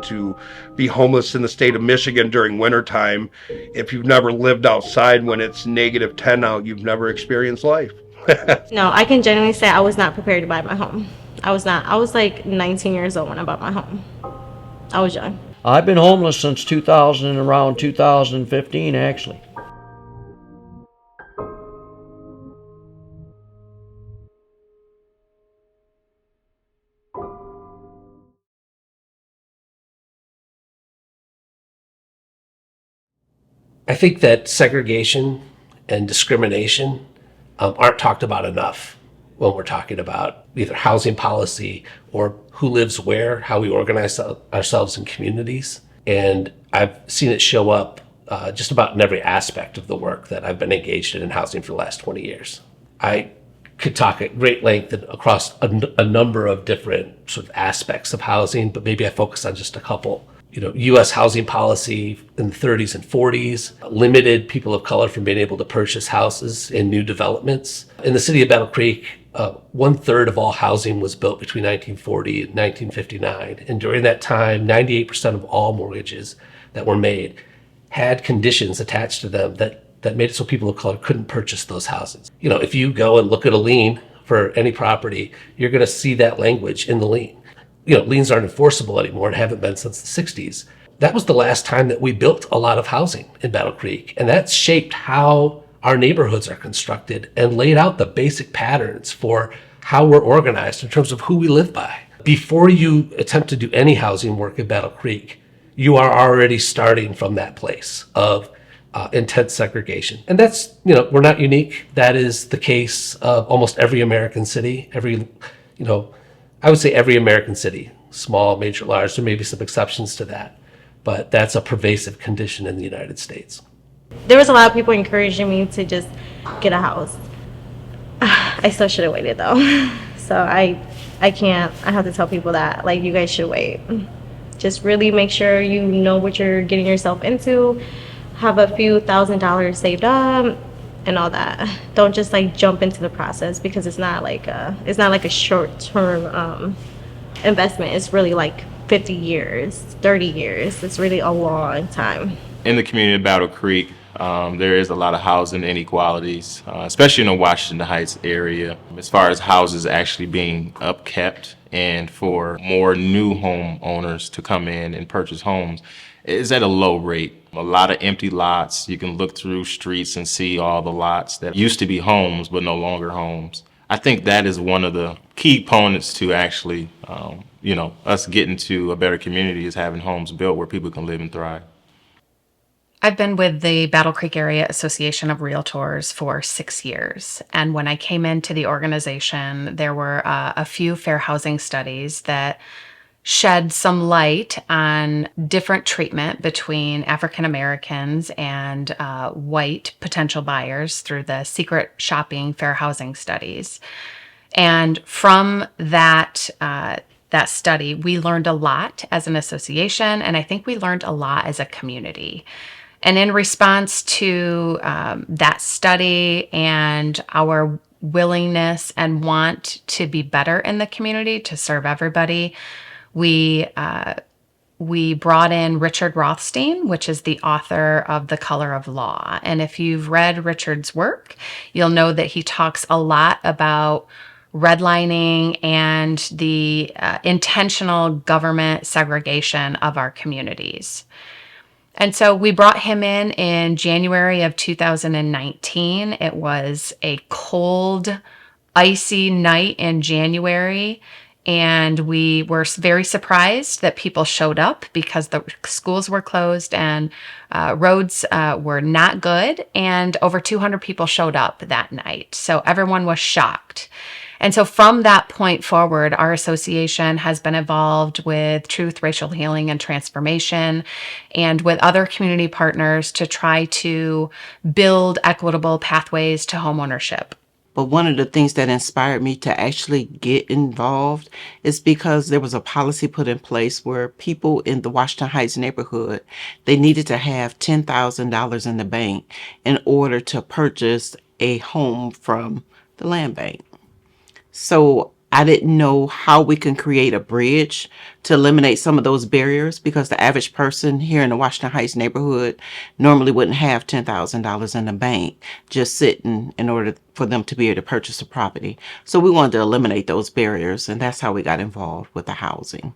to be homeless in the state of Michigan during wintertime. If you've never lived outside when it's -10 out, you've never experienced life. No, I can genuinely say I was not prepared to buy my home. I was not. I was like 19 years old when I bought my home. I was young. I've been homeless since 2000, around 2015 actually. I think that segregation and discrimination aren't talked about enough when we're talking about either housing policy or who lives where, how we organize ourselves in communities. And I've seen it show up just about in every aspect of the work that I've been engaged in housing for the last 20 years. I could talk at great length across a number of different sort of aspects of housing, but maybe I focus on just a couple. U.S. housing policy in the 30s and 40s limited people of color from being able to purchase houses in new developments. In the city of Battle Creek, 1/3 of all housing was built between 1940 and 1959. And during that time, 98% of all mortgages that were made had conditions attached to them that made it so people of color couldn't purchase those houses. If you go and look at a lien for any property, you're going to see that language in the lien. Liens aren't enforceable anymore and haven't been since the 60s. That was the last time that we built a lot of housing in Battle Creek. And that's shaped how our neighborhoods are constructed and laid out the basic patterns for how we're organized in terms of who we live by. Before you attempt to do any housing work in Battle Creek, you are already starting from that place of intense segregation. And that's, we're not unique. That is the case of almost every American city, I would say every American city, small, major, large. There may be some exceptions to that, but that's a pervasive condition in the United States. There was a lot of people encouraging me to just get a house. I still should have waited though. So I can't. I have to tell people that you guys should wait. Just really make sure you know what you're getting yourself into. Have a few $1,000s saved up and all that. Don't just jump into the process, because it's not like a short-term investment. It's really 50 years, 30 years. It's really a long time. In the community of Battle Creek, there is a lot of housing inequalities, especially in the Washington Heights area, as far as houses actually being upkept and for more new home owners to come in and purchase homes is at a low rate. A lot of empty lots. You can look through streets and see all the lots that used to be homes but no longer homes. I think that is one of the key components to actually, us getting to a better community, is having homes built where people can live and thrive. I've been with the Battle Creek Area Association of Realtors for 6 years. And when I came into the organization, there were a few fair housing studies that shed some light on different treatment between African Americans and white potential buyers through the secret shopping fair housing studies. And from that study, we learned a lot as an association, and I think we learned a lot as a community. And in response to that study and our willingness and want to be better in the community, to serve everybody, we brought in Richard Rothstein, which is the author of The Color of Law. And if you've read Richard's work, you'll know that he talks a lot about redlining and the intentional government segregation of our communities. And so we brought him in January of 2019. It was a cold, icy night in January. And we were very surprised that people showed up, because the schools were closed and roads were not good. And over 200 people showed up that night. So everyone was shocked. And so from that point forward, our association has been involved with Truth, Racial Healing, and Transformation, and with other community partners to try to build equitable pathways to homeownership. But one of the things that inspired me to actually get involved is because there was a policy put in place where people in the Washington Heights neighborhood, they needed to have $10,000 in the bank in order to purchase a home from the land bank. So I didn't know how we can create a bridge to eliminate some of those barriers, because the average person here in the Washington Heights neighborhood normally wouldn't have $10,000 in the bank just sitting in order for them to be able to purchase a property. So we wanted to eliminate those barriers, and that's how we got involved with the housing.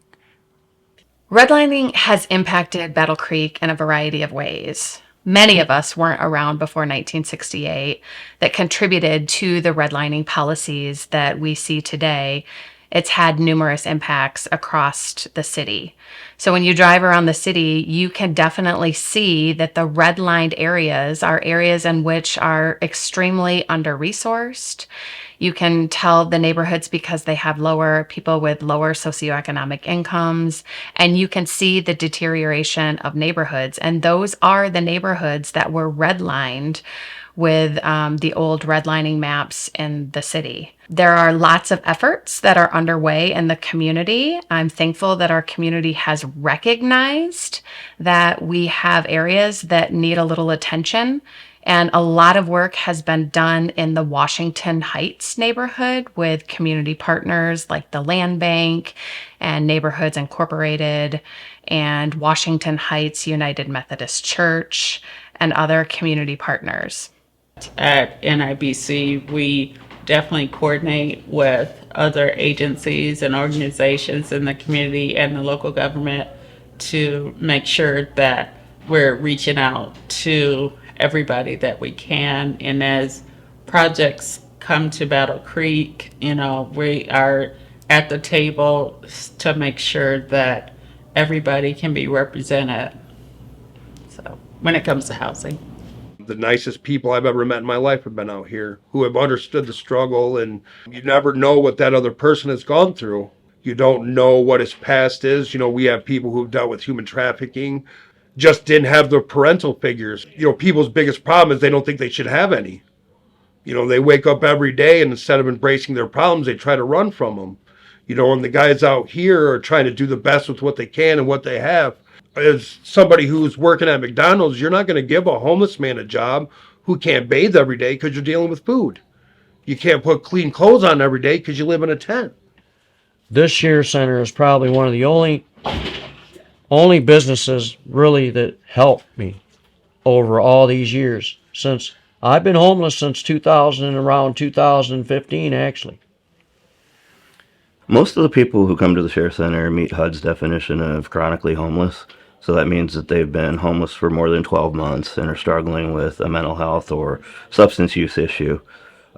Redlining has impacted Battle Creek in a variety of ways. Many of us weren't around before 1968 that contributed to the redlining policies that we see today. It's had numerous impacts across the city. So when you drive around the city, you can definitely see that the redlined areas are areas in which are extremely under-resourced. You can tell the neighborhoods because they have people with lower socioeconomic incomes, and you can see the deterioration of neighborhoods. And those are the neighborhoods that were redlined with the old redlining maps in the city. There are lots of efforts that are underway in the community. I'm thankful that our community has recognized that we have areas that need a little attention. And a lot of work has been done in the Washington Heights neighborhood with community partners like the Land Bank and Neighborhoods Incorporated and Washington Heights United Methodist Church and other community partners. At NIBC, we definitely coordinate with other agencies and organizations in the community and the local government to make sure that we're reaching out to everybody that we can. And as projects come to Battle Creek, we are at the table to make sure that everybody can be represented. So when it comes to housing. The nicest people I've ever met in my life have been out here, who have understood the struggle, and you never know what that other person has gone through. You don't know what his past is. We have people who've dealt with human trafficking, just didn't have the parental figures. People's biggest problem is they don't think they should have any. They wake up every day, and instead of embracing their problems, they try to run from them. And the guys out here are trying to do the best with what they can and what they have. As somebody who's working at McDonald's, you're not going to give a homeless man a job who can't bathe every day because you're dealing with food. You can't put clean clothes on every day because you live in a tent. This Share Center is probably one of the only businesses really that helped me over all these years. Since I've been homeless since 2000, around 2015 actually. Most of the people who come to the Share Center meet HUD's definition of chronically homeless. So that means that they've been homeless for more than 12 months and are struggling with a mental health or substance use issue.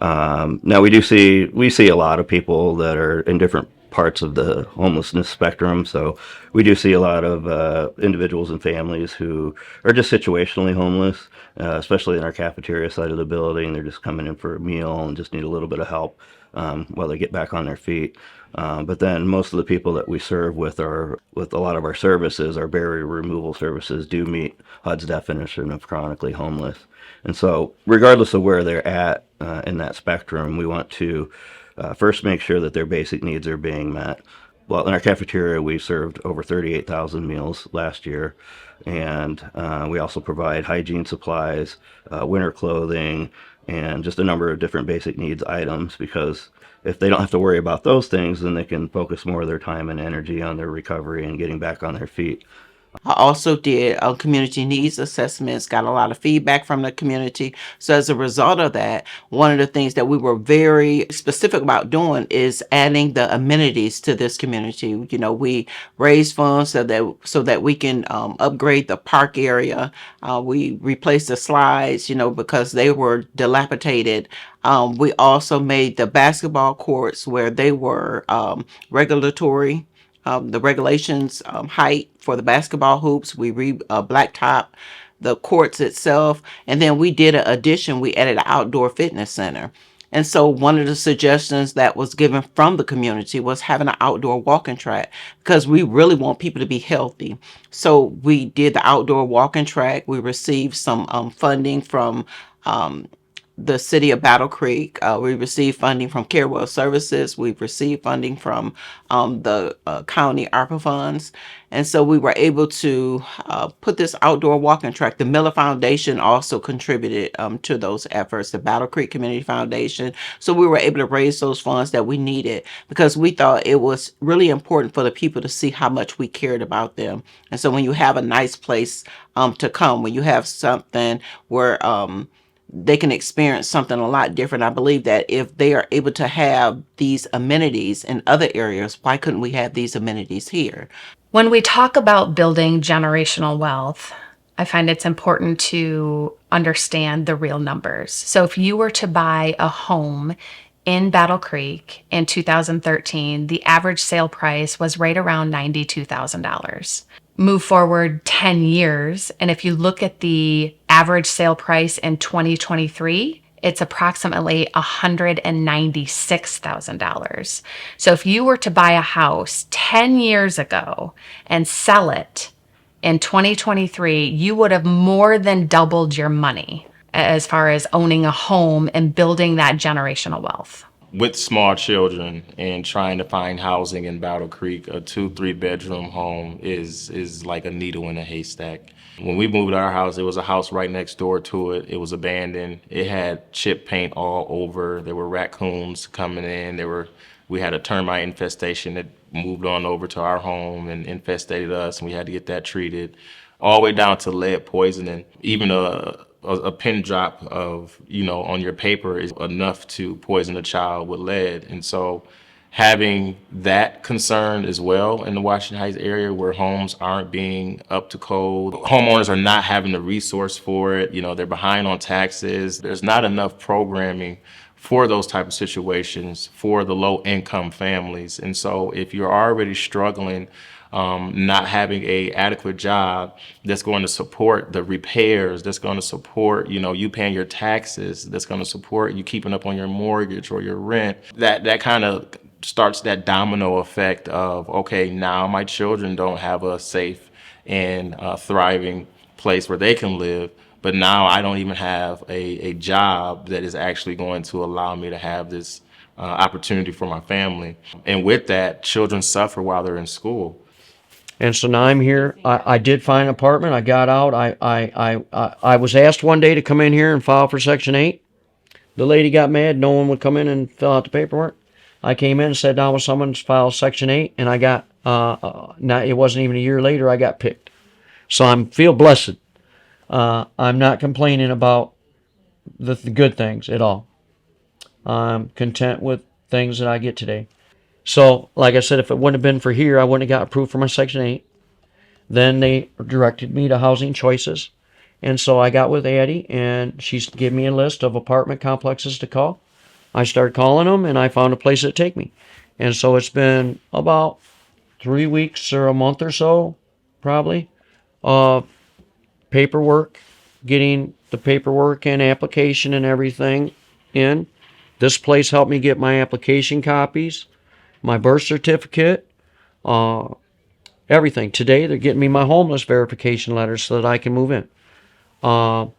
Now we see a lot of people that are in different parts of the homelessness spectrum. So we do see a lot of individuals and families who are just situationally homeless, especially in our cafeteria side of the building. They're just coming in for a meal and just need a little bit of help while they get back on their feet. But then most of the people that we serve with a lot of our services, our barrier removal services, do meet HUD's definition of chronically homeless. And so regardless of where they're at in that spectrum, we want to first make sure that their basic needs are being met. Well, in our cafeteria, we served over 38,000 meals last year. And we also provide hygiene supplies, winter clothing, and just a number of different basic needs items, because if they don't have to worry about those things, then they can focus more of their time and energy on their recovery and getting back on their feet. I also did community needs assessments, got a lot of feedback from the community. So as a result of that, one of the things that we were very specific about doing is adding the amenities to this community. We raised funds so that we can upgrade the park area. We replaced the slides, because they were dilapidated. We also made the basketball courts where they were regulatory. The regulations height for the basketball hoops. We blacktop the courts itself, and then we did an addition. We added an outdoor fitness center. And so one of the suggestions that was given from the community was having an outdoor walking track, because we really want people to be healthy. So we did the outdoor walking track. We received some funding from the city of Battle Creek. We received funding from Carewell Services. We've received funding from the county ARPA funds. And so we were able to put this outdoor walking track. The Miller Foundation also contributed to those efforts, the Battle Creek Community Foundation. So we were able to raise those funds that we needed because we thought it was really important for the people to see how much we cared about them. And so when you have a nice place to come, when you have something where they can experience something a lot different. I believe that if they are able to have these amenities in other areas, why couldn't we have these amenities here? When we talk about building generational wealth, I find it's important to understand the real numbers. So if you were to buy a home in Battle Creek in 2013, the average sale price was right around $92,000. Move forward 10 years, and if you look at the average sale price in 2023, it's approximately $196,000. So if you were to buy a house 10 years ago and sell it in 2023, you would have more than doubled your money as far as owning a home and building that generational wealth. With small children and trying to find housing in Battle Creek, a 2-3 bedroom home is like a needle in a haystack. When we moved our house, it was a house right next door to it. It was abandoned. It had chip paint all over. There were raccoons coming in. We had a termite infestation that moved on over to our home and infestated us, and we had to get that treated, all the way down to lead poisoning. Even a pin drop of, on your paper is enough to poison a child with lead. And so having that concern as well in the Washington Heights area where homes aren't being up to code, homeowners are not having the resource for it, they're behind on taxes. There's not enough programming for those type of situations for the low income families. And so if you're already struggling, not having a adequate job that's going to support the repairs, that's going to support, you paying your taxes, that's going to support you keeping up on your mortgage or your rent, that kind of starts that domino effect of, okay, now my children don't have a safe and thriving place where they can live. But now I don't even have a job that is actually going to allow me to have this opportunity for my family. And with that, children suffer while they're in school. And so now I'm here. I did find an apartment. I got out. I was asked one day to come in here and file for Section 8. The lady got mad. No one would come in and fill out the paperwork. I came in and sat down with someone to file Section 8, and I got, it wasn't even a year later, I got picked. So I feel blessed. I'm not complaining about the good things at all. I'm content with things that I get today. So, like I said, if it wouldn't have been for here, I wouldn't have got approved for my Section 8. Then they directed me to Housing Choices. And so I got with Addie, and she gave me a list of apartment complexes to call. I started calling them, and I found a place that take me. And so it's been about 3 weeks or a month or so, probably, of paperwork, getting the paperwork and application and everything in. This place helped me get my application copies, my birth certificate, everything. Today, they're getting me my homeless verification letter so that I can move in. And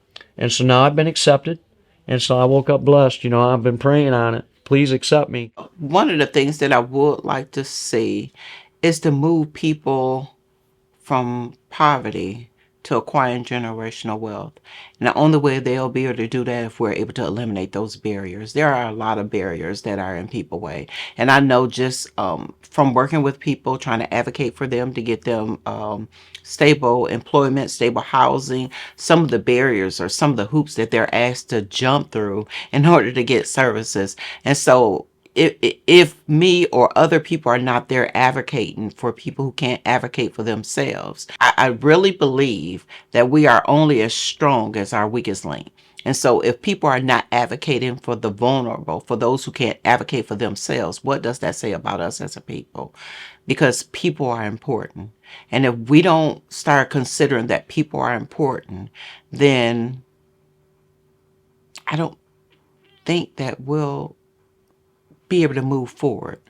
so now I've been accepted. And so I woke up blessed. I've been praying on it. Please accept me. One of the things that I would like to see is to move people from poverty to acquiring generational wealth. And the only way they'll be able to do that if we're able to eliminate those barriers. There are a lot of barriers that are in people's way. And I know just from working with people, trying to advocate for them to get them stable employment, stable housing, some of the barriers or some of the hoops that they're asked to jump through in order to get services. And so if me or other people are not there advocating for people who can't advocate for themselves, I really believe that we are only as strong as our weakest link. And so if people are not advocating for the vulnerable, for those who can't advocate for themselves, what does that say about us as a people? Because people are important. And if we don't start considering that people are important, then I don't think that we'll be able to move forward.